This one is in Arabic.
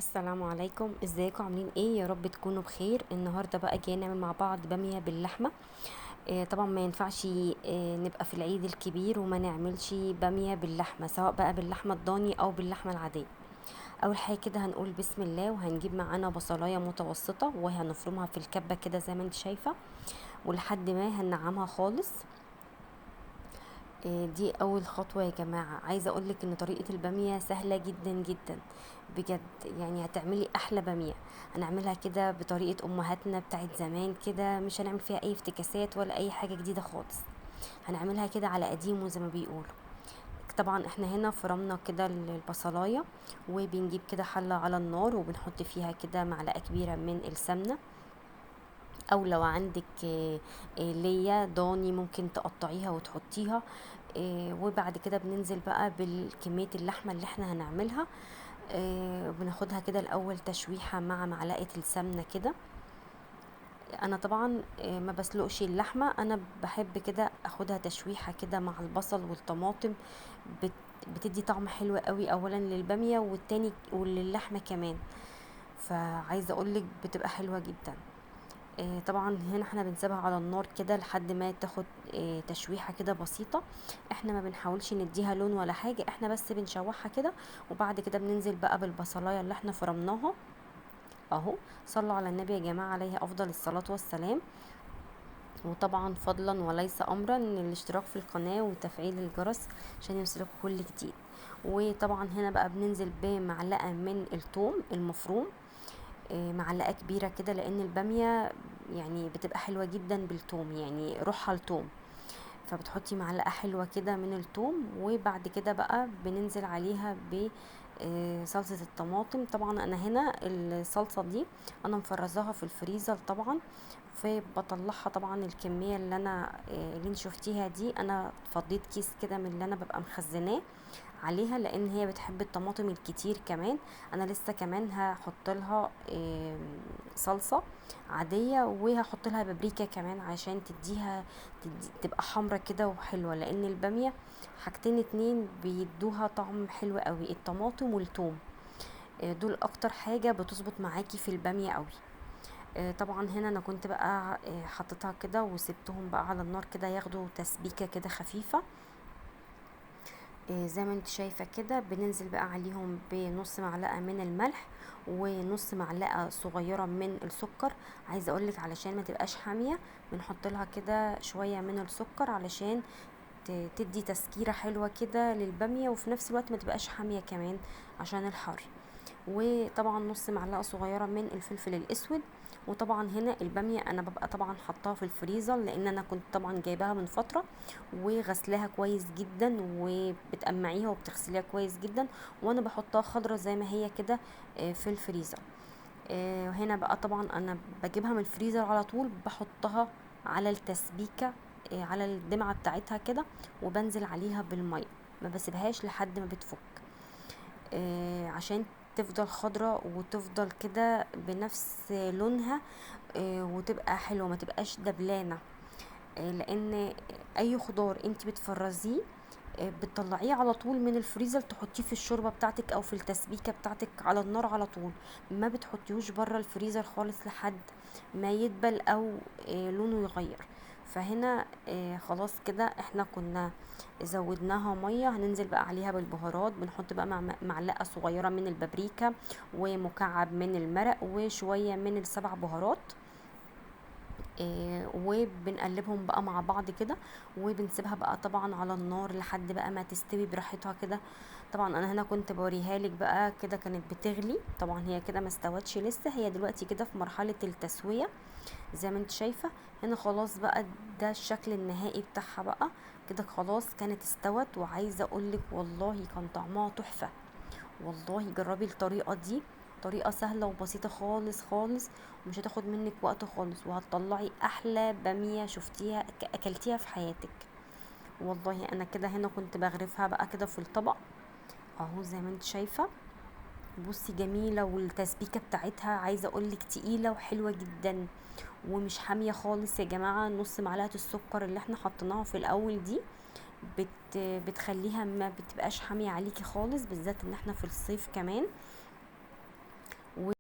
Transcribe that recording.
السلام عليكم، ازيكم عاملين ايه؟ يا رب تكونوا بخير. النهارده بقى جاي نعمل مع بعض باميه باللحمه. طبعا ما ينفعش نبقى في العيد الكبير وما نعملش باميه باللحمه، سواء بقى باللحمه الضاني او باللحمه العاديه. اول حاجه كده هنقول بسم الله، وهنجيب معانا بصلايه متوسطه وهنفرمها في الكبه كده زي ما انت شايفه، ولحد ما هننعمها خالص. دي اول خطوة يا جماعة. عايزة اقولك ان طريقة البامية سهلة جدا جدا بجد. يعني هتعملي احلى بامية. هنعملها كده بطريقة امهاتنا بتاعت زمان كده، مش هنعمل فيها اي افتكاسات ولا اي حاجة جديدة خالص. هنعملها كده على قديمه زي ما بيقولوا. طبعا احنا هنا فرمنا كده البصلاية، وبنجيب كده حلة على النار وبنحط فيها كده معلقة كبيرة من السمنة، او لو عندك ليا ضاني ممكن تقطعيها وتحطيها. وبعد كده بننزل بقى بالكمية اللحمة اللي احنا هنعملها. بناخدها كده الاول تشويحة مع معلقة السمنة كده. انا طبعا ما بسلقش اللحمة، انا بحب كده اخدها تشويحة كده مع البصل والطماطم. بت بتدي طعم حلو قوي، اولا للبامية والتاني وللحمة كمان. فعايزة اقولك بتبقى حلوة جدا. طبعا هنا احنا بنسيبها على النار كده لحد ما تاخد تشويحة كده بسيطة. احنا ما بنحاولش نديها لون ولا حاجة، احنا بس بنشوحها كده. وبعد كده بننزل بقى بالبصلاية اللي احنا فرمناها اهو. صلوا على النبي يا جماعة عليه افضل الصلاة والسلام. وطبعا فضلا وليس امرا ان الاشتراك في القناة وتفعيل الجرس عشان يوصلكوا كل جديد. وطبعا هنا بقى بننزل بمعلقة من الثوم المفروم، معلقة كبيرة كده، لان البامية يعني بتبقى حلوة جدا بالثوم، يعني روحها الثوم. فبتحطي معلقة حلوة كده من الثوم، وبعد كده بقى بننزل عليها ب صلصة الطماطم. طبعا انا هنا الصلصة دي انا مفرزاها في الفريزر طبعا. فبطلعها طبعا الكمية اللي انا اللي انت شفتيها دي، انا فضيت كيس كده من اللي انا ببقى مخزناه عليها، لان هي بتحب الطماطم الكتير كمان. انا لسه كمان هحط لها صلصة عادية، وهحط لها بابريكا كمان عشان تبقى حمرة كده وحلوة، لان البامية حاجتين اتنين بيدوها طعم حلو قوي، الطماطم والثوم. دول اكتر حاجة بتظبط معاكي في البامية قوي. طبعا هنا انا كنت بقى حطيتها كده وسبتهم بقى على النار كده ياخدوا تسبيكة كده خفيفة. زي ما انت شايفة كده بننزل بقى عليهم بنص معلقة من الملح، ونص معلقة صغيرة من السكر. عايزة اقولك علشان ما تبقاش حامية، بنحط لها كده شوية من السكر علشان تدي تسكيرة حلوة كده للبامية، وفي نفس الوقت ما تبقاش حامية كمان عشان الحر. وطبعا نص معلقه صغيره من الفلفل الاسود. وطبعا هنا الباميه انا ببقى طبعا حطاها في الفريزر، لان انا كنت طبعا جايباها من فتره وغسلاها كويس جدا، وبتقمعيها وبتغسليها كويس جدا، وانا بحطها خضرة زي ما هي كده في الفريزر. هنا بقى طبعا انا بجيبها من الفريزر على طول، بحطها على التسبيكه، على الدمعه بتاعتها كده، وبنزل عليها بالميه، ما بسيبهاش لحد ما بتفك. عشان تفضل خضرة وتفضل كده بنفس لونها. وتبقى حلوة ما تبقاش دبلانة. لان اي خضار انت بتفرزيه بتطلعيه على طول من الفريزر، تحطيه في الشوربه بتاعتك او في التسبيكه بتاعتك على النار على طول. ما بتحطيهوش بره الفريزر خالص لحد ما يدبل او لونه يغير. فهنا خلاص كده احنا كنا زودناها ميه. هننزل بقى عليها بالبهارات، بنحط بقى معلقه صغيره من البابريكا، ومكعب من المرق، وشويه من السبع بهارات. وبنقلبهم بقى مع بعض كده، وبنسيبها بقى طبعا على النار لحد بقى ما تستوي براحتها كده. طبعا انا هنا كنت بوريها لك بقى كده كانت بتغلي، طبعا هي كده ما استوتش لسه، هي دلوقتي كده في مرحلة التسوية زي ما انت شايفة. هنا خلاص بقى ده الشكل النهائي بتاعها بقى كده، خلاص كانت استوت. وعايزة اقولك والله كان طعمها تحفة. والله جربي الطريقة دي، طريقة سهلة وبسيطة خالص خالص، ومش هتاخد منك وقت خالص، وهتطلعي احلى بامية شفتيها اكلتيها في حياتك. والله انا كده هنا كنت بغرفها بقى كده في الطبق اهو زي ما انت شايفة. بصي جميلة، والتسبيكة بتاعتها عايزة اقولك تقيلة وحلوة جدا، ومش حامية خالص يا جماعة. نص معلقة السكر اللي احنا حطيناها في الاول دي بتخليها ما بتبقاش حامية عليكي خالص، بالذات ان احنا في الصيف كمان.